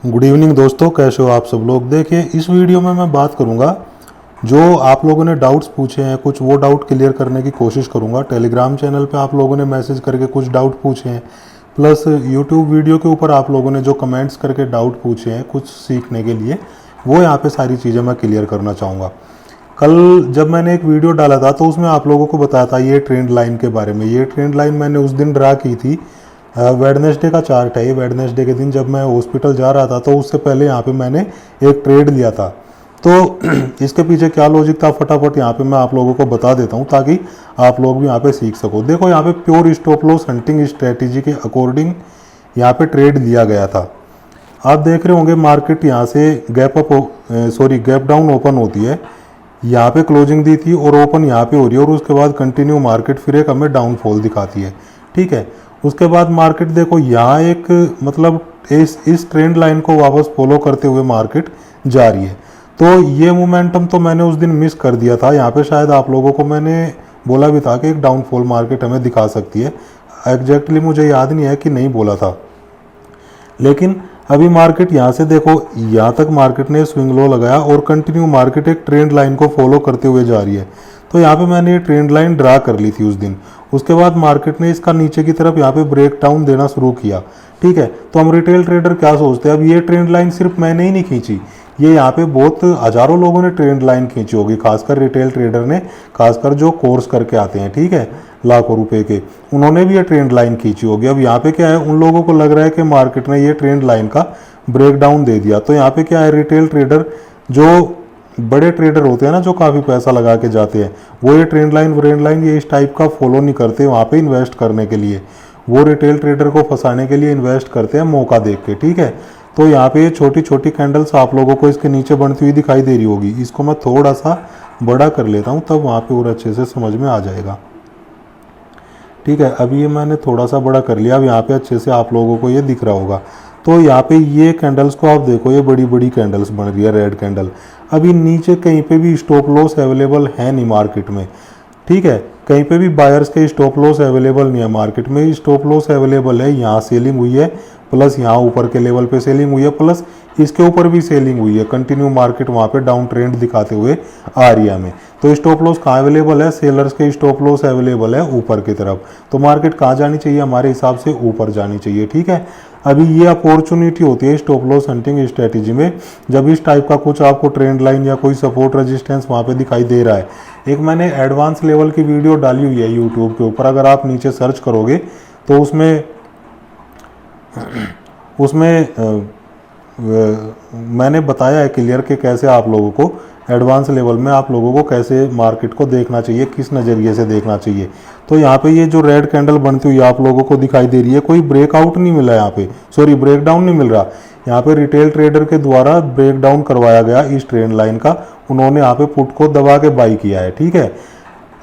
Good evening दोस्तों, कैसे हो आप सब लोग। देखिए, इस वीडियो में मैं बात करूंगा जो आप लोगों ने डाउट्स पूछे हैं, कुछ वो डाउट क्लियर करने की कोशिश करूंगा। टेलीग्राम चैनल पे आप लोगों ने मैसेज करके कुछ डाउट पूछे हैं, प्लस यूट्यूब वीडियो के ऊपर आप लोगों ने जो कमेंट्स करके डाउट पूछे हैं कुछ सीखने के लिए, वो यहाँ पे सारी चीज़ें मैं क्लियर करना चाहूँगा। कल जब मैंने एक वीडियो डाला था तो उसमें आप लोगों को बताया था ये ट्रेंड लाइन के बारे में। ये ट्रेंड लाइन मैंने उस दिन ड्रा की थी। वेडनेसडे का चार्ट है ये। वेडनेसडे के दिन जब मैं हॉस्पिटल जा रहा था तो उससे पहले यहाँ पे मैंने एक ट्रेड लिया था। तो इसके पीछे क्या लॉजिक था फटाफट यहाँ पे मैं आप लोगों को बता देता हूँ ताकि आप लोग भी यहाँ पे सीख सको। देखो, यहाँ पे pure stop loss hunting strategy के अकॉर्डिंग यहाँ पे ट्रेड लिया गया था। आप देख रहे होंगे मार्केट यहाँ से गैप डाउन ओपन होती है, यहाँ पे क्लोजिंग दी थी और ओपन यहाँ पे हो रही है और उसके बाद कंटिन्यू मार्केट फिर एक हमें डाउनफॉल दिखाती है। ठीक है, उसके बाद मार्केट देखो यहाँ एक मतलब इस ट्रेंड लाइन को वापस फॉलो करते हुए मार्केट जा रही है। तो ये मोमेंटम तो मैंने उस दिन मिस कर दिया था। यहाँ पे शायद आप लोगों को मैंने बोला भी था कि एक डाउनफॉल मार्केट हमें दिखा सकती है। एग्जैक्टली मुझे याद नहीं है कि नहीं बोला था, लेकिन अभी मार्केट यहाँ से देखो, यहाँ तक मार्केट ने स्विंग लो लगाया और कंटिन्यू मार्केट एक ट्रेंड लाइन को फॉलो करते हुए जा रही है। तो यहाँ पे मैंने ये ट्रेंड लाइन ड्रा कर ली थी उस दिन। उसके बाद मार्केट ने इसका नीचे की तरफ यहाँ पे ब्रेक डाउन देना शुरू किया। ठीक है, तो हम रिटेल ट्रेडर क्या सोचते हैं, अब ये ट्रेंड लाइन सिर्फ मैंने ही नहीं खींची, ये यहाँ पे बहुत हजारों लोगों ने ट्रेंड लाइन खींची होगी, खासकर रिटेल ट्रेडर ने, खासकर जो कोर्स करके आते हैं, ठीक है, लाखों रुपए के, उन्होंने भी ये ट्रेंड लाइन खींची होगी। अब यहाँ पे क्या है, उन लोगों को लग रहा है कि मार्केट ने ये ट्रेंड लाइन का ब्रेक डाउन दे दिया। तो यहाँ पे क्या है, रिटेल ट्रेडर जो बड़े ट्रेडर होते हैं ना, जो काफ़ी पैसा लगा के जाते हैं, वो ये ट्रेंड लाइन ये इस टाइप का फॉलो नहीं करते वहाँ पे इन्वेस्ट करने के लिए। वो रिटेल ट्रेडर को फंसाने के लिए इन्वेस्ट करते हैं मौका देख के। ठीक है, तो यहाँ पे ये छोटी छोटी कैंडल्स आप लोगों को इसके नीचे बनती हुई दिखाई दे रही होगी। इसको मैं थोड़ा सा बड़ा कर लेता हूँ, तब वहाँ पे और अच्छे से समझ में आ जाएगा। ठीक है, अभी ये मैंने थोड़ा सा बड़ा कर लिया, अब यहाँ पे अच्छे से आप लोगों को ये दिख रहा होगा। तो यहाँ पे ये कैंडल्स को आप देखो, ये बड़ी बड़ी कैंडल्स बन रही है, रेड कैंडल। अभी नीचे कहीं पे भी स्टॉप लॉस अवेलेबल है नहीं मार्केट में। ठीक है, कहीं पे भी बायर्स के स्टॉप लॉस अवेलेबल नहीं है मार्केट में। स्टॉप लॉस अवेलेबल है, यहाँ सेलिंग हुई है, प्लस यहाँ ऊपर के लेवल पे सेलिंग हुई है, प्लस इसके ऊपर भी सेलिंग हुई है। कंटिन्यू मार्केट वहाँ पे डाउन ट्रेंड दिखाते हुए आ रही है हमें। तो स्टॉप लॉस कहाँ अवेलेबल है, सेलर्स के स्टॉप लॉस अवेलेबल है ऊपर की तरफ। तो मार्केट कहाँ जानी चाहिए, हमारे हिसाब से ऊपर जानी चाहिए। ठीक है, अभी ये अपॉर्चुनिटी होती है स्टॉप लॉस हंटिंग स्ट्रेटेजी में, जब इस टाइप का कुछ आपको ट्रेंड लाइन या कोई सपोर्ट रेजिस्टेंस वहाँ पे दिखाई दे रहा है। एक मैंने एडवांस लेवल की वीडियो डाली हुई है यूट्यूब के ऊपर, अगर आप नीचे सर्च करोगे तो उसमें मैंने बताया है क्लियर कि कैसे आप लोगों को एडवांस लेवल में आप लोगों को कैसे मार्केट को देखना चाहिए, किस नज़रिए से देखना चाहिए। तो यहाँ पे ये जो रेड कैंडल बनती हुई आप लोगों को दिखाई दे रही है, कोई ब्रेकआउट नहीं मिला यहाँ पे, सॉरी ब्रेक डाउन नहीं मिल रहा। यहाँ पे रिटेल ट्रेडर के द्वारा ब्रेक डाउन करवाया गया इस ट्रेंड लाइन का, उन्होंने यहाँ पे पुट को दबा के बाई किया है। ठीक है,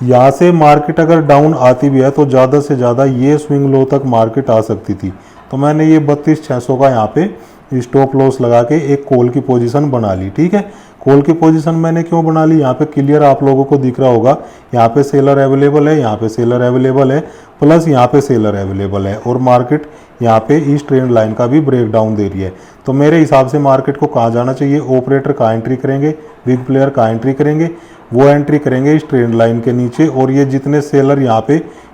यहाँ से मार्केट अगर डाउन आती भी है तो ज़्यादा से ज़्यादा ये स्विंग लो तक मार्केट आ सकती थी। तो मैंने ये 32,600 का यहाँ पे स्टॉप लॉस लगा के एक कॉल की पोजीशन बना ली। ठीक है, कॉल की पोजीशन मैंने क्यों बना ली, यहाँ पे क्लियर आप लोगों को दिख रहा होगा, यहाँ पे सेलर अवेलेबल है, यहाँ पे सेलर अवेलेबल है, प्लस यहाँ पे सेलर अवेलेबल है, और मार्केट यहाँ पे इस ट्रेंड लाइन का भी ब्रेक डाउन दे रही है। तो मेरे हिसाब से मार्केट को कहाँ जाना चाहिए, ऑपरेटर कहाँ एंट्री करेंगे, बिग प्लेयर कहाँ एंट्री करेंगे, वो एंट्री करेंगे इस ट्रेंड लाइन के नीचे। और ये जितने सेलर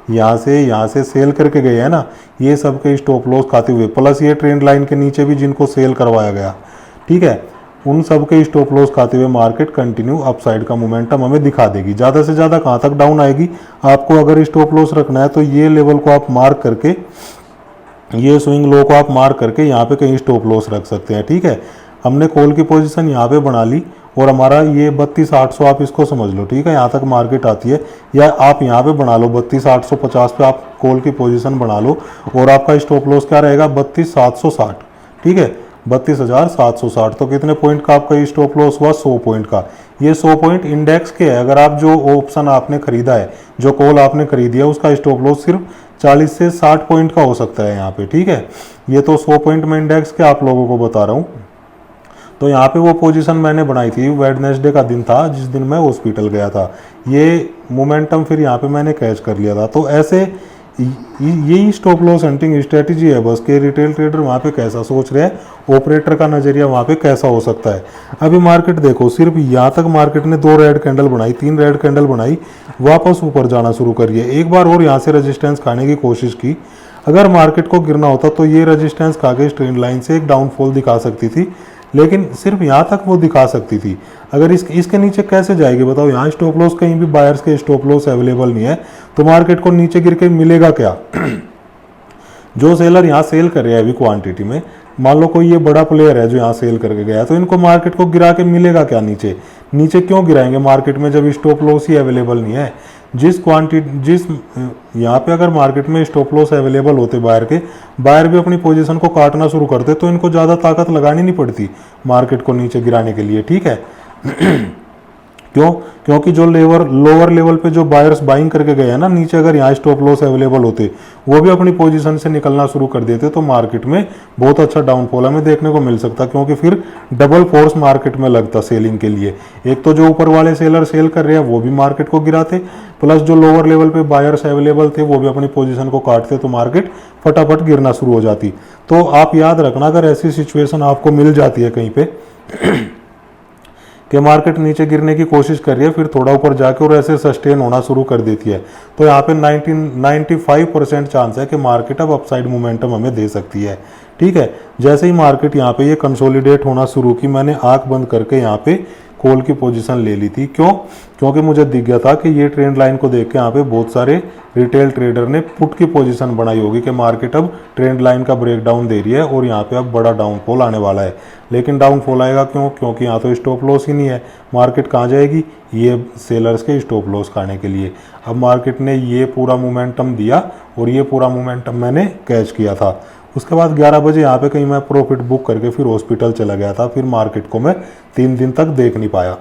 यहाँ से सेल करके गए हैं ना, ये सब के स्टॉप लॉस खाते हुए, प्लस ये ट्रेंड लाइन के नीचे भी जिनको सेल करवाया गया, ठीक है, उन सब के स्टॉप लॉस खाते हुए मार्केट कंटिन्यू अपसाइड का मोमेंटम हमें दिखा देगी। ज़्यादा से ज़्यादा कहाँ तक डाउन आएगी, आपको अगर स्टॉप लॉस रखना है तो ये लेवल को आप मार्क करके, ये स्विंग लो को आप मार्क करके यहाँ पे कहीं स्टॉप लॉस रख सकते हैं। ठीक है, हमने कॉल की पोजीशन यहाँ पे बना ली और हमारा ये 32,800 आप इसको समझ लो। ठीक है, यहाँ तक मार्केट आती है, या आप यहाँ पे बना लो 32,850 पे आप कॉल की पोजीशन बना लो, और आपका स्टॉप लॉस क्या रहेगा 32,760। ठीक है, 32,760। तो कितने पॉइंट का आपका स्टॉप लॉस हुआ, 100 पॉइंट का। ये 100 पॉइंट इंडेक्स के है। अगर आप जो ऑप्शन आपने खरीदा है, जो कॉल आपने खरीदी है, उसका स्टॉप लॉस सिर्फ 40 से 60 पॉइंट का हो सकता है यहाँ पे। ठीक है, ये तो 100 पॉइंट में इंडेक्स के आप लोगों को बता रहा हूँ। तो यहाँ पे वो पोजीशन मैंने बनाई थी, वेडनेसडे का दिन था जिस दिन मैं हॉस्पिटल गया था। ये मोमेंटम फिर यहाँ पे मैंने कैच कर लिया था। तो ऐसे यही स्टॉप लॉस हंटिंग स्ट्रेटजी है बस, कि रिटेल ट्रेडर वहाँ पे कैसा सोच रहे हैं, ऑपरेटर का नजरिया वहाँ पे कैसा हो सकता है। अभी मार्केट देखो, सिर्फ यहाँ तक मार्केट ने 2 रेड कैंडल बनाई, 3 रेड कैंडल बनाई, वापस ऊपर जाना शुरू करिए, एक बार और यहाँ से रेजिस्टेंस खाने की कोशिश की। अगर मार्केट को गिरना होता तो ये रेजिस्टेंस खा के ट्रेंड लाइन से एक डाउनफॉल दिखा सकती थी, लेकिन सिर्फ यहाँ तक वो दिखा सकती थी। अगर इसके नीचे कैसे जाएगी बताओ, यहाँ स्टॉप लॉस, कहीं भी बायर्स के स्टॉप लॉस अवेलेबल नहीं है, तो मार्केट को नीचे गिर के मिलेगा क्या? जो सेलर यहाँ सेल कर रहे हैं अभी क्वांटिटी में, मान लो कोई ये बड़ा प्लेयर है जो यहाँ सेल करके गया, तो इनको मार्केट को गिरा के मिलेगा क्या? नीचे नीचे क्यों गिराएंगे मार्केट में जब स्टॉप लॉस ही अवेलेबल नहीं है? जिस यहाँ पे अगर मार्केट में स्टॉप लॉस अवेलेबल होते बायर भी अपनी पोजीशन को काटना शुरू करते, तो इनको ज़्यादा ताकत लगानी नहीं पड़ती मार्केट को नीचे गिराने के लिए, ठीक है। क्यों? क्योंकि जो लोअर लेवल पे जो बायर्स बाइंग करके गए हैं ना नीचे, अगर यहाँ स्टॉप लॉस अवेलेबल होते, वो भी अपनी पोजीशन से निकलना शुरू कर देते, तो मार्केट में बहुत अच्छा डाउनफॉल हमें देखने को मिल सकता, क्योंकि फिर डबल फोर्स मार्केट में लगता सेलिंग के लिए। एक तो जो ऊपर वाले सेलर सेल कर रहे हैं वो भी मार्केट को गिराते, प्लस जो लोअर लेवल पे बायर्स अवेलेबल थे वो भी अपनी पोजीशन को काटते, तो मार्केट फटाफट गिरना शुरू हो जाती। तो आप याद रखना, अगर ऐसी सिचुएशन आपको मिल जाती है कहीं पे कि मार्केट नीचे गिरने की कोशिश कर रही है, फिर थोड़ा ऊपर जाके और ऐसे सस्टेन होना शुरू कर देती है, तो यहाँ पे 95% चांस है कि मार्केट अब अपसाइड मोमेंटम हमें दे सकती है, ठीक है। जैसे ही मार्केट यहाँ पे ये कंसोलिडेट होना शुरू की, मैंने आंख बंद करके यहाँ पे कॉल की पोजीशन ले ली थी। क्यों? क्योंकि मुझे दिख गया था कि ये ट्रेंड लाइन को देख के यहाँ पे बहुत सारे रिटेल ट्रेडर ने पुट की पोजीशन बनाई होगी कि मार्केट अब ट्रेंड लाइन का ब्रेकडाउन दे रही है और यहाँ पे अब बड़ा डाउनफॉल आने वाला है। लेकिन डाउनफॉल आएगा क्यों? क्योंकि यहाँ तो स्टॉप लॉस ही नहीं है। मार्केट कहाँ जाएगी? ये सेलर्स के स्टॉप लॉस खाने के लिए। अब मार्केट ने ये पूरा मोमेंटम दिया और ये पूरा मोमेंटम मैंने कैच किया था। उसके बाद 11 बजे यहाँ पे कहीं मैं प्रॉफिट बुक करके फिर हॉस्पिटल चला गया था, फिर मार्केट को मैं 3 दिन तक देख नहीं पाया।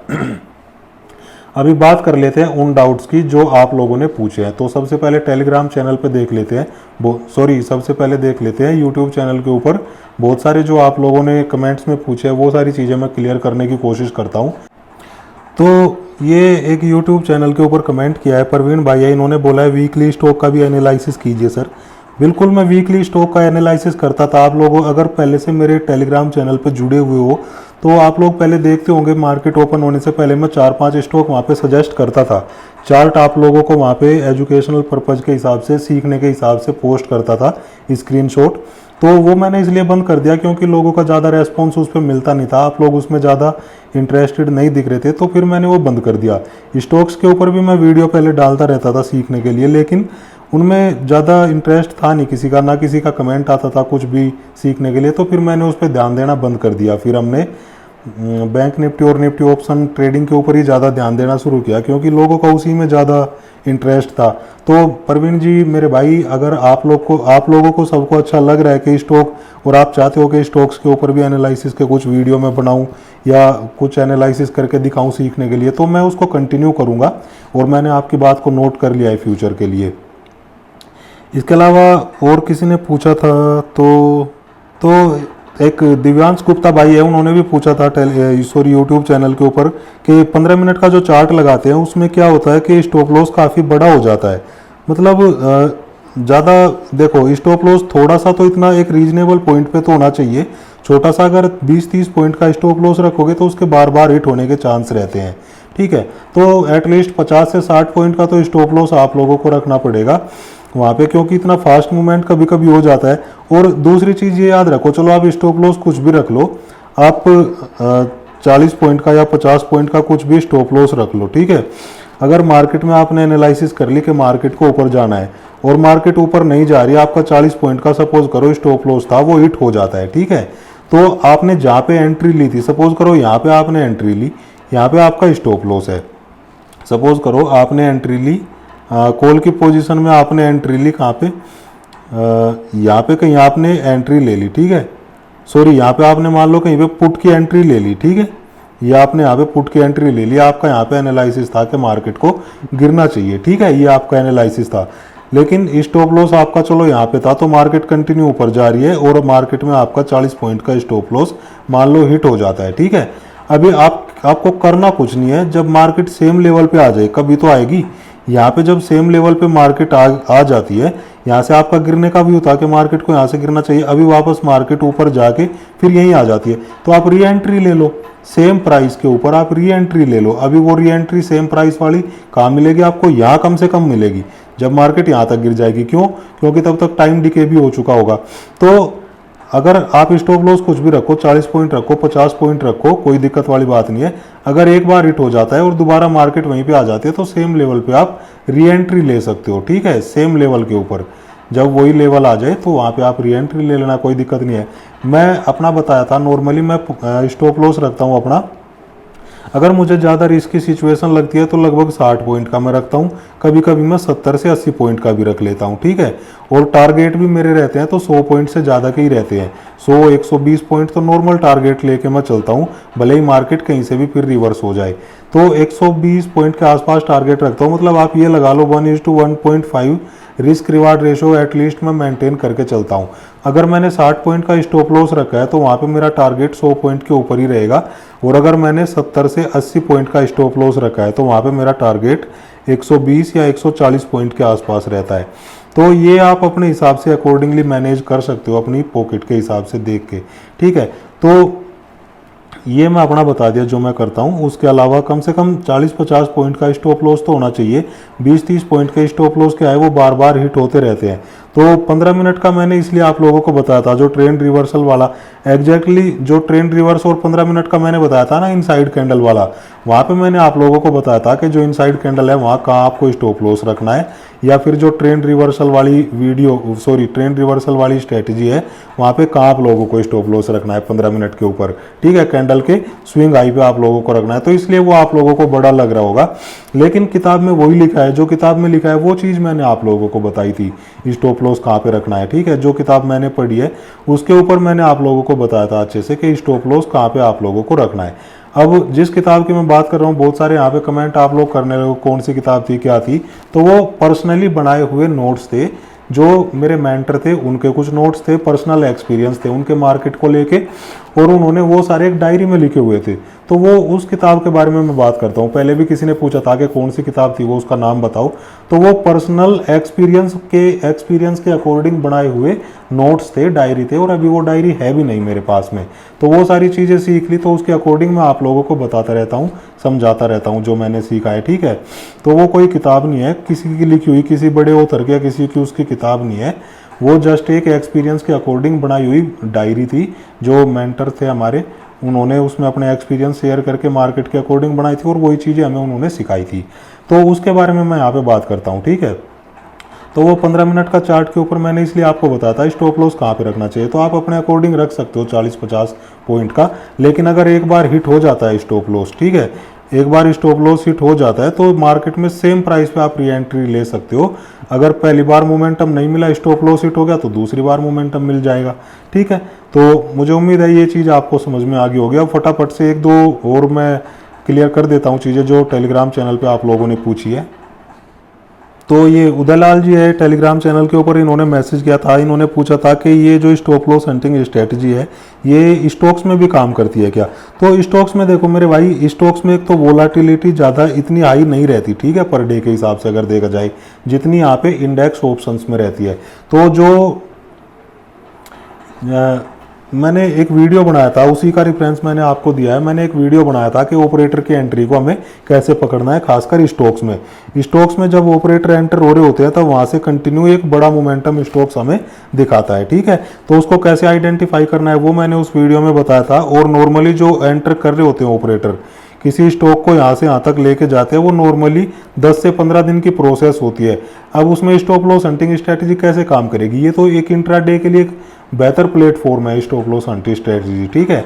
अभी बात कर लेते हैं उन डाउट्स की जो आप लोगों ने पूछे हैं। तो सबसे पहले टेलीग्राम चैनल पे देख लेते हैं, सबसे पहले देख लेते हैं यूट्यूब चैनल के ऊपर बहुत सारे जो आप लोगों ने कमेंट्स में पूछे हैं, वो सारी चीज़ें मैं क्लियर करने की कोशिश करता हूँ। तो ये एक यूट्यूब चैनल के ऊपर कमेंट किया है प्रवीण भाई है, इन्होंने बोला है वीकली स्टॉक का भी एनालिसिस कीजिए सर। बिल्कुल, मैं वीकली स्टॉक का एनालिसिस करता था। आप लोग अगर पहले से मेरे टेलीग्राम चैनल पर जुड़े हुए हो तो आप लोग पहले देखते होंगे, मार्केट ओपन होने से पहले मैं 4-5 स्टॉक वहाँ पे सजेस्ट करता था। चार्ट आप लोगों को वहाँ पे एजुकेशनल पर्पज़ के हिसाब से, सीखने के हिसाब से पोस्ट करता था स्क्रीनशॉट। तो वो मैंने इसलिए बंद कर दिया क्योंकि लोगों का ज़्यादा रेस्पॉन्स उस पर मिलता नहीं था, आप लोग उसमें ज़्यादा इंटरेस्टेड नहीं दिख रहे थे, तो फिर मैंने वो बंद कर दिया। स्टॉक्स के ऊपर भी मैं वीडियो पहले डालता रहता था सीखने के लिए, लेकिन उनमें ज़्यादा इंटरेस्ट था नहीं किसी का, ना किसी का कमेंट आता था कुछ भी सीखने के लिए, तो फिर मैंने उस पर ध्यान देना बंद कर दिया। फिर हमने बैंक निफ्टी और निफ्टी ऑप्शन ट्रेडिंग के ऊपर ही ज़्यादा ध्यान देना शुरू किया क्योंकि लोगों का उसी में ज़्यादा इंटरेस्ट था। तो प्रवीण जी मेरे भाई, अगर आप लोगों को सबको अच्छा लग रहा है कि स्टॉक, और आप चाहते हो कि स्टॉक्स के ऊपर भी एनालिसिस के कुछ वीडियो में बनाऊं या कुछ एनालिसिस करके दिखाऊं सीखने के लिए, तो मैं उसको कंटिन्यू करूंगा और मैंने आपकी बात को नोट कर लिया है फ्यूचर के लिए। इसके अलावा और किसी ने पूछा था तो एक दिव्यांश गुप्ता भाई है, उन्होंने भी पूछा था यूट्यूब चैनल के ऊपर कि 15 मिनट का जो चार्ट लगाते हैं उसमें क्या होता है कि स्टॉप लॉस काफ़ी बड़ा हो जाता है। मतलब ज़्यादा देखो, स्टॉप लॉस थोड़ा सा तो इतना एक रीजनेबल पॉइंट पे तो होना चाहिए। छोटा सा अगर 20-30 पॉइंट का स्टॉप लॉस रखोगे तो उसके बार बार हिट होने के चांस रहते हैं, ठीक है। तो एटलीस्ट 50 से 60 पॉइंट का तो स्टॉप लॉस आप लोगों को रखना पड़ेगा वहाँ पे, क्योंकि इतना फास्ट मूवमेंट कभी कभी हो जाता है। और दूसरी चीज़ ये याद रखो, चलो आप स्टॉप लॉस कुछ भी रख लो, आप 40 पॉइंट का या 50 पॉइंट का कुछ भी स्टॉप लॉस रख लो, ठीक है। अगर मार्केट में आपने एनालिसिस कर ली कि मार्केट को ऊपर जाना है और मार्केट ऊपर नहीं जा रही, आपका 40 पॉइंट का सपोज करो स्टॉप लॉस था, वो हिट हो जाता है, ठीक है। तो आपने जहाँ पे एंट्री ली थी, सपोज करो यहाँ पे आपने एंट्री ली, यहाँ पे आपका स्टॉप लॉस है। सपोज करो आपने एंट्री ली कॉल की पोजीशन में, आपने एंट्री ली कहाँ पे, यहाँ पे कहीं आपने एंट्री ले ली, ठीक है। सॉरी, यहाँ पे आपने मान लो कहीं पे पुट की एंट्री ले ली, ठीक है। ये आपने यहाँ पे पुट की एंट्री ले ली, आपका यहाँ पे एनालिसिस था कि मार्केट को गिरना चाहिए, ठीक है, ये आपका एनालिसिस था। लेकिन स्टॉप लॉस आपका चलो यहाँ पे था, तो मार्केट कंटिन्यू ऊपर जा रही है और मार्केट में आपका 40 पॉइंट का स्टॉप लॉस मान लो हिट हो जाता है, ठीक है। अभी आपको करना कुछ नहीं है, जब मार्केट सेम लेवल पे आ जाए, कभी तो आएगी, यहाँ पे जब सेम लेवल पे मार्केट आ जाती है, यहाँ से आपका गिरने का व्यू था कि मार्केट को यहाँ से गिरना चाहिए, अभी वापस मार्केट ऊपर जाके फिर यहीं आ जाती है, तो आप री एंट्री ले लो, सेम प्राइस के ऊपर आप री एंट्री ले लो। अभी वो री एंट्री सेम प्राइस वाली कहाँ मिलेगी आपको, यहाँ कम से कम मिलेगी जब मार्केट यहाँ तक गिर जाएगी। क्यों? क्योंकि तब तक टाइम डिके भी हो चुका होगा। तो अगर आप स्टॉप लॉस कुछ भी रखो, 40 पॉइंट रखो, 50 पॉइंट रखो, कोई दिक्कत वाली बात नहीं है। अगर एक बार हिट हो जाता है और दोबारा मार्केट वहीं पे आ जाती है तो सेम लेवल पे आप री एंट्री ले सकते हो, ठीक है, सेम लेवल के ऊपर। जब वही लेवल आ जाए तो वहाँ पे आप री एंट्री ले लेना, कोई दिक्कत नहीं है। मैं अपना बताया था, नॉर्मली मैं स्टॉप लॉस रखता हूँ अपना, अगर मुझे ज़्यादा रिस्की सिचुएशन लगती है तो लगभग 60 पॉइंट का मैं रखता हूँ, कभी कभी मैं 70 से 80 पॉइंट का भी रख लेता हूँ, ठीक है। और टारगेट भी मेरे रहते हैं तो 100 पॉइंट से ज़्यादा के ही रहते हैं, 100 120 पॉइंट तो नॉर्मल टारगेट लेके मैं चलता हूँ, भले ही मार्केट कहीं से भी फिर रिवर्स हो जाए। तो 120 पॉइंट के आसपास टारगेट रखता हूँ, मतलब आप ये लगा लो 1:1.5 रिस्क रिवार्ड रेशो एटलीस्ट मैं मेंटेन करके चलता हूँ। अगर मैंने 60 पॉइंट का स्टॉप लॉस रखा है तो वहाँ पे मेरा टारगेट 100 पॉइंट के ऊपर ही रहेगा, और अगर मैंने 70 से 80 पॉइंट का स्टॉप लॉस रखा है तो वहाँ पे मेरा टारगेट 120 या 140 पॉइंट के आसपास रहता है। तो ये आप अपने हिसाब से अकॉर्डिंगली मैनेज कर सकते हो, अपनी पॉकेट के हिसाब से देख के, ठीक है। तो ये मैं अपना बता दिया जो मैं करता हूँ। उसके अलावा कम से कम 40-50 पॉइंट का स्टॉप लॉस तो होना चाहिए। 20-30 पॉइंट के स्टॉप लॉस क्या है, वो बार बार हिट होते रहते हैं। तो 15 मिनट का मैंने इसलिए आप लोगों को बताया था, जो ट्रेंड रिवर्सल वाला, एग्जैक्टली जो ट्रेंड रिवर्स और 15 मिनट का मैंने बताया था ना इनसाइड कैंडल वाला, वहाँ पे मैंने आप लोगों को बताया था कि जो इनसाइड कैंडल है वहाँ कहाँ आपको स्टॉप लॉस रखना है, या फिर जो ट्रेंड रिवर्सल वाली ट्रेंड रिवर्सल वाली स्ट्रेटजी है वहाँ पे कहाँ आप लोगों को स्टॉप लॉस रखना है 15 मिनट के ऊपर, ठीक है। कैंडल के स्विंग हाई पे आप लोगों को रखना है, तो इसलिए वो आप लोगों को बड़ा लग रहा होगा, लेकिन किताब में वही लिखा है, जो किताब में लिखा है वो चीज़ मैंने आप लोगों को बताई थी, स्टॉप लॉस कहाँ पे रखना है, ठीक है। जो किताब मैंने पढ़ी है उसके ऊपर मैंने आप लोगों को बताया था अच्छे से कि स्टॉप लॉस कहाँ पे आप लोगों को रखना है। अब जिस किताब की मैं बात कर रहा हूँ, बहुत सारे यहाँ पे कमेंट आप लोग करने लगे कौन सी किताब थी, क्या थी, तो वो पर्सनली बनाए हुए नोट्स थे, जो मेरे मेंटर थे उनके कुछ नोट्स थे, पर्सनल एक्सपीरियंस थे उनके मार्केट को लेके, और उन्होंने वो सारे एक डायरी में लिखे हुए थे। तो वो उस किताब के बारे में मैं बात करता हूँ। पहले भी किसी ने पूछा था कि कौन सी किताब थी, वो उसका नाम बताओ, तो वो पर्सनल एक्सपीरियंस के अकॉर्डिंग बनाए हुए नोट्स थे, डायरी थे, और अभी वो डायरी है भी नहीं मेरे पास में। तो वो सारी चीज़ें सीख ली, तो उसके अकॉर्डिंग मैं आप लोगों को बताता रहता हूँ, समझाता रहता हूँ जो मैंने सीखा है, ठीक है। तो वो कोई किताब नहीं है किसी की लिखी हुई, किसी बड़े ऑथर की या किसी की उसकी किताब नहीं है, वो जस्ट एक एक्सपीरियंस के अकॉर्डिंग बनाई हुई डायरी थी। जो मेंटर थे हमारे, उन्होंने उसमें अपने एक्सपीरियंस शेयर करके मार्केट के अकॉर्डिंग बनाई थी, और वही चीज़ें हमें उन्होंने सिखाई थी। तो उसके बारे में मैं यहाँ पे बात करता हूँ, ठीक है। तो वो 15 मिनट का चार्ट के ऊपर मैंने इसलिए आपको बताया था स्टॉप लॉस कहाँ पे रखना चाहिए, तो आप अपने अकॉर्डिंग रख सकते हो 40-50 पॉइंट का। लेकिन अगर एक बार हिट हो जाता है स्टॉप लॉस, ठीक है, एक बार स्टॉप लॉस हिट हो जाता है तो मार्केट में सेम प्राइस पे आप री एंट्री ले सकते हो। अगर पहली बार मोमेंटम नहीं मिला, स्टॉप लॉस हिट हो गया, तो दूसरी बार मोमेंटम मिल जाएगा, ठीक है। तो मुझे उम्मीद है ये चीज़ आपको समझ में आ गई होगी। अब फटाफट से एक दो और मैं क्लियर कर देता हूँ चीज़ें जो टेलीग्राम चैनल पर आप लोगों ने पूछी है। तो ये उदयलाल जी है टेलीग्राम चैनल के ऊपर, इन्होंने मैसेज किया था, इन्होंने पूछा था कि ये जो स्टॉप लॉस हंटिंग स्ट्रेटजी है ये स्टॉक्स में भी काम करती है क्या। तो स्टॉक्स में देखो मेरे भाई, स्टॉक्स में एक तो वोलाटिलिटी ज़्यादा इतनी हाई नहीं रहती, ठीक है, पर डे के हिसाब से अगर देखा जाए, जितनी यहाँ पे इंडेक्स ऑप्शंस में रहती है। तो जो मैंने एक वीडियो बनाया था, उसी का रेफरेंस मैंने आपको दिया है। मैंने एक वीडियो बनाया था कि ऑपरेटर की एंट्री को हमें कैसे पकड़ना है, खासकर स्टॉक्स में। स्टॉक्स में जब ऑपरेटर एंटर हो रहे होते हैं तो वहां से कंटिन्यू एक बड़ा मोमेंटम स्टॉक्स हमें दिखाता है, ठीक है। तो उसको कैसे आइडेंटिफाई करना है वो मैंने उस वीडियो में बताया था। और नॉर्मली जो एंटर कर रहे होते हैं ऑपरेटर, किसी स्टॉक को यहाँ से यहाँ तक लेके जाते हैं, वो नॉर्मली 10 से 15 दिन की प्रोसेस होती है। अब उसमें स्टॉप लॉस हंटिंग स्ट्रेटजी कैसे काम करेगी, ये तो एक इंट्राडे के लिए एक बेहतर प्लेटफॉर्म है स्टॉप लॉस हंटिंग स्ट्रेटजी, ठीक है।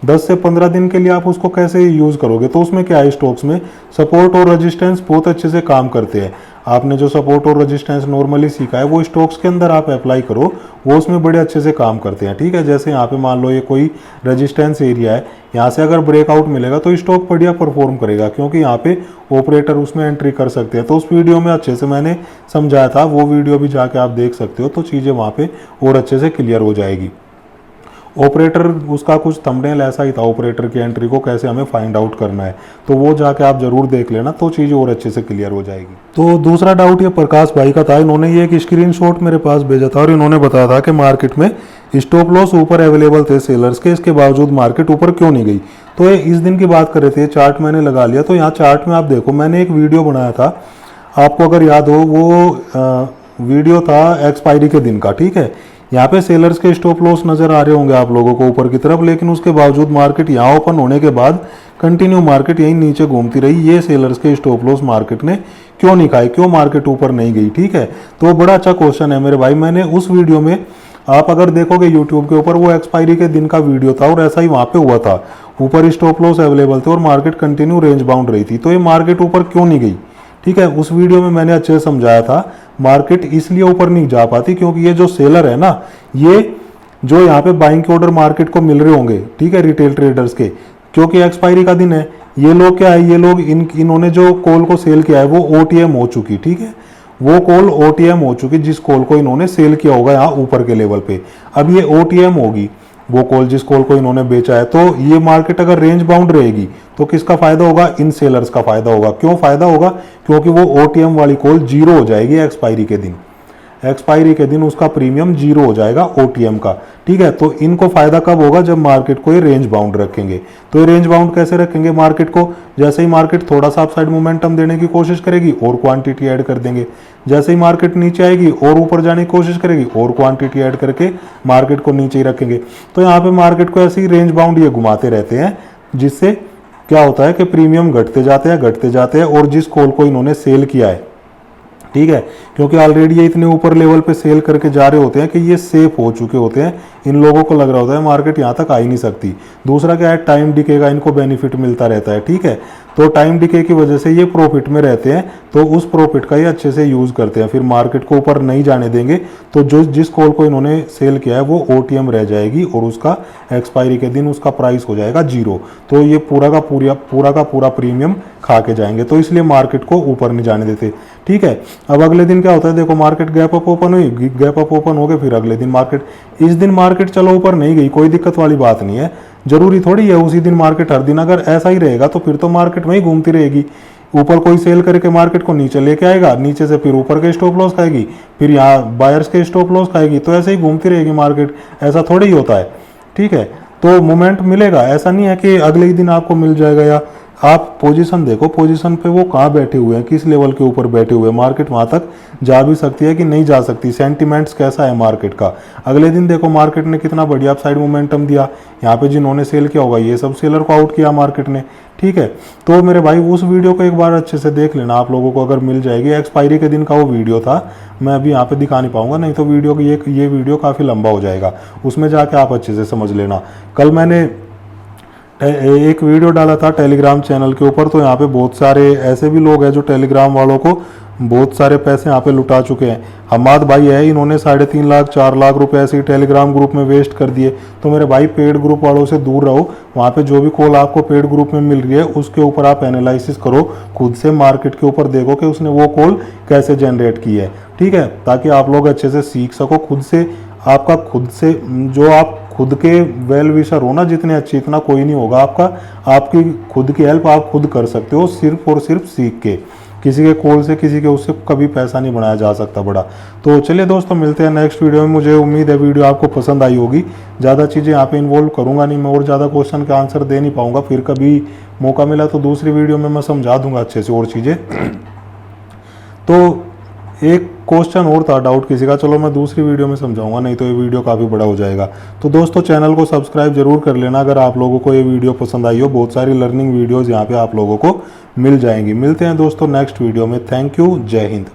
10 से 15 दिन के लिए आप उसको कैसे यूज़ करोगे, तो उसमें क्या है, स्टॉक्स में सपोर्ट और रेजिस्टेंस बहुत अच्छे से काम करते हैं। आपने जो सपोर्ट और रेजिस्टेंस नॉर्मली सीखा है वो स्टॉक्स के अंदर आप अप्लाई करो, वो उसमें बड़े अच्छे से काम करते हैं, ठीक है। जैसे यहाँ पे मान लो ये कोई रेजिस्टेंस एरिया है, यहाँ से अगर ब्रेकआउट मिलेगा तो स्टॉक बढ़िया परफॉर्म करेगा, क्योंकि यहाँ पे ऑपरेटर उसमें एंट्री कर सकते हैं। तो उस वीडियो में अच्छे से मैंने समझाया था, वो वीडियो भी जाके आप देख सकते हो, तो चीज़ें वहाँ पे और अच्छे से क्लियर हो जाएगी। ऑपरेटर उसका कुछ थंबनेल ऐसा ही था, ऑपरेटर की एंट्री को कैसे हमें फाइंड आउट करना है, तो वो जाके आप जरूर देख लेना, तो चीज़ और अच्छे से क्लियर हो जाएगी। तो दूसरा डाउट ये प्रकाश भाई का था, इन्होंने ये एक स्क्रीनशॉट मेरे पास भेजा था और इन्होंने बताया था कि मार्केट में स्टॉप लॉस ऊपर अवेलेबल थे सेलर्स के, इसके बावजूद मार्केट ऊपर क्यों नहीं गई। तो ये इस दिन की बात कर रहे थे, चार्ट मैंने लगा लिया। तो यहाँ चार्ट में आप देखो, मैंने एक वीडियो बनाया था, आपको अगर याद हो, वो वीडियो था एक्सपायरी के दिन का, ठीक है। यहाँ पे सेलर्स के स्टॉप लॉस नजर आ रहे होंगे आप लोगों को ऊपर की तरफ, लेकिन उसके बावजूद मार्केट यहाँ ओपन होने के बाद कंटिन्यू मार्केट यहीं नीचे घूमती रही। ये सेलर्स के स्टॉप लॉस मार्केट ने क्यों नहीं खाए, क्यों मार्केट ऊपर नहीं गई, ठीक है। तो बड़ा अच्छा क्वेश्चन है मेरे भाई। मैंने उस वीडियो में, आप अगर देखोगे यूट्यूब के ऊपर, वो एक्सपायरी के दिन का वीडियो था और ऐसा ही वहां पे हुआ था, ऊपर स्टॉप लॉस अवेलेबल थे और मार्केट कंटिन्यू रेंज बाउंड रही थी। तो ये मार्केट ऊपर क्यों नहीं गई, ठीक है। उस वीडियो में मैंने अच्छे से समझाया था, मार्केट इसलिए ऊपर नहीं जा पाती क्योंकि ये जो सेलर है ना, ये जो यहाँ पे बाइंग के ऑर्डर मार्केट को मिल रहे होंगे, ठीक है, रिटेल ट्रेडर्स के, क्योंकि एक्सपायरी का दिन है, ये लोग क्या है, ये लोग इन्होंने जो कॉल को सेल किया है वो ओटीएम हो चुकी, ठीक है, वो कॉल ओटीएम हो चुकी, जिस कॉल को इन्होंने सेल किया होगा यहाँ ऊपर के लेवल पे, अब ये ओटीएम होगी वो कॉल, जिस कॉल को इन्होंने बेचा है। तो ये मार्केट अगर रेंज बाउंड रहेगी तो किसका फायदा होगा, इन सेलर्स का फायदा होगा। क्यों फायदा होगा, क्योंकि वो ओटीएम वाली कॉल जीरो हो जाएगी एक्सपायरी के दिन, एक्सपायरी के दिन उसका प्रीमियम जीरो हो जाएगा ओटीएम का, ठीक है। तो इनको फायदा कब होगा, जब मार्केट को ये रेंज बाउंड रखेंगे। तो ये रेंज बाउंड कैसे रखेंगे मार्केट को, जैसे ही मार्केट थोड़ा सा अपसाइड मोमेंटम देने की कोशिश करेगी और क्वांटिटी ऐड कर देंगे, जैसे ही मार्केट नीचे आएगी और ऊपर जाने की कोशिश करेगी और क्वांटिटी ऐड करके मार्केट को नीचे ही रखेंगे। तो यहाँ पे मार्केट को ऐसे ही रेंज बाउंड ये घुमाते रहते हैं, जिससे क्या होता है कि प्रीमियम घटते जाते हैं और जिस कॉल को इन्होंने सेल किया है, ठीक है, क्योंकि ऑलरेडी ये इतने ऊपर लेवल पे सेल करके जा रहे होते हैं कि ये सेफ हो चुके होते हैं, इन लोगों को लग रहा होता है मार्केट यहाँ तक आ ही नहीं सकती। दूसरा क्या है, टाइम डिके का इनको बेनिफिट मिलता रहता है, ठीक है। तो टाइम डिके की वजह से ये प्रॉफिट में रहते हैं, तो उस प्रॉफिट का ये अच्छे से यूज करते हैं, फिर मार्केट को ऊपर नहीं जाने देंगे। तो जो जिस कॉल को इन्होंने सेल किया है वो ओटीएम रह जाएगी और उसका एक्सपायरी के दिन उसका प्राइस हो जाएगा जीरो। तो ये पूरा का पूरा प्रीमियम खा के जाएंगे, तो इसलिए मार्केट को ऊपर नहीं जाने देते, ठीक है। अब अगले दिन क्या होता है, देखो मार्केट गैप अप ओपन हुई, गैप अप ओपन हो गए, फिर अगले दिन मार्केट, इस दिन मार्केट चलो ऊपर नहीं गई, कोई दिक्कत वाली बात नहीं है, जरूरी थोड़ी है उसी दिन मार्केट हर दिन अगर ऐसा ही रहेगा तो फिर तो मार्केट वहीं घूमती रहेगी। ऊपर कोई सेल करके मार्केट को नीचे लेके आएगा, नीचे से फिर ऊपर के स्टॉप लॉस खाएगी, फिर यहाँ बायर्स के स्टॉप लॉस खाएगी, तो ऐसे ही घूमती रहेगी मार्केट, ऐसा थोड़ी ही होता है, ठीक है। तो मोमेंट मिलेगा, ऐसा नहीं है कि अगले ही दिन आपको मिल जाएगा। या आप पोजीशन देखो, पोजीशन पे वो कहाँ बैठे हुए हैं, किस लेवल के ऊपर बैठे हुए हैं, मार्केट वहां तक जा भी सकती है कि नहीं जा सकती, सेंटिमेंट्स कैसा है मार्केट का। अगले दिन देखो मार्केट ने कितना बढ़िया अपसाइड मोमेंटम दिया, यहाँ पे जिन्होंने सेल किया होगा ये सब सेलर को आउट किया मार्केट ने, ठीक है। तो मेरे भाई उस वीडियो को एक बार अच्छे से देख लेना, आप लोगों को अगर मिल जाएगी, एक्सपायरी के दिन का वो वीडियो था, मैं अभी यहाँ पे दिखा नहीं पाऊंगा, नहीं तो वीडियो की ये वीडियो काफ़ी लंबा हो जाएगा, उसमें जाके आप अच्छे से समझ लेना। कल मैंने एक वीडियो डाला था टेलीग्राम चैनल के ऊपर, तो यहाँ पे बहुत सारे ऐसे भी लोग हैं जो टेलीग्राम वालों को बहुत सारे पैसे यहाँ पे लुटा चुके हैं। हमाद भाई है, इन्होंने 3.5 लाख 4 लाख रुपए ऐसे ही टेलीग्राम ग्रुप में वेस्ट कर दिए। तो मेरे भाई पेड ग्रुप वालों से दूर रहो, वहाँ पे जो भी कॉल आपको पेड ग्रुप में मिल रही है उसके ऊपर आप एनालिसिस करो, खुद से मार्केट के ऊपर देखो कि उसने वो कॉल कैसे जनरेट की है, ठीक है, ताकि आप लोग अच्छे से सीख सको खुद से। आपका खुद से जो आप खुद के वेल विशर हो ना जितने अच्छे, इतना कोई नहीं होगा आपका, आपकी खुद की हेल्प आप खुद कर सकते हो सिर्फ और सिर्फ सीख के। किसी के कॉल से, किसी के उससे कभी पैसा नहीं बनाया जा सकता बड़ा। तो चलिए दोस्तों, मिलते हैं नेक्स्ट वीडियो में। मुझे उम्मीद है वीडियो आपको पसंद आई होगी। ज़्यादा चीज़ें यहाँ पे इन्वॉल्व करूँगा नहीं मैं, और ज़्यादा क्वेश्चन का आंसर दे नहीं पाऊँगा, फिर कभी मौका मिला तो दूसरी वीडियो में मैं समझा दूंगा अच्छे से और चीज़ें। तो एक क्वेश्चन और था डाउट किसी का, चलो मैं दूसरी वीडियो में समझाऊंगा, नहीं तो ये वीडियो काफ़ी बड़ा हो जाएगा। तो दोस्तों चैनल को सब्सक्राइब जरूर कर लेना अगर आप लोगों को ये वीडियो पसंद आई हो। बहुत सारी लर्निंग वीडियोज़ यहाँ पे आप लोगों को मिल जाएंगी। मिलते हैं दोस्तों नेक्स्ट वीडियो में। थैंक यू, जय हिंद।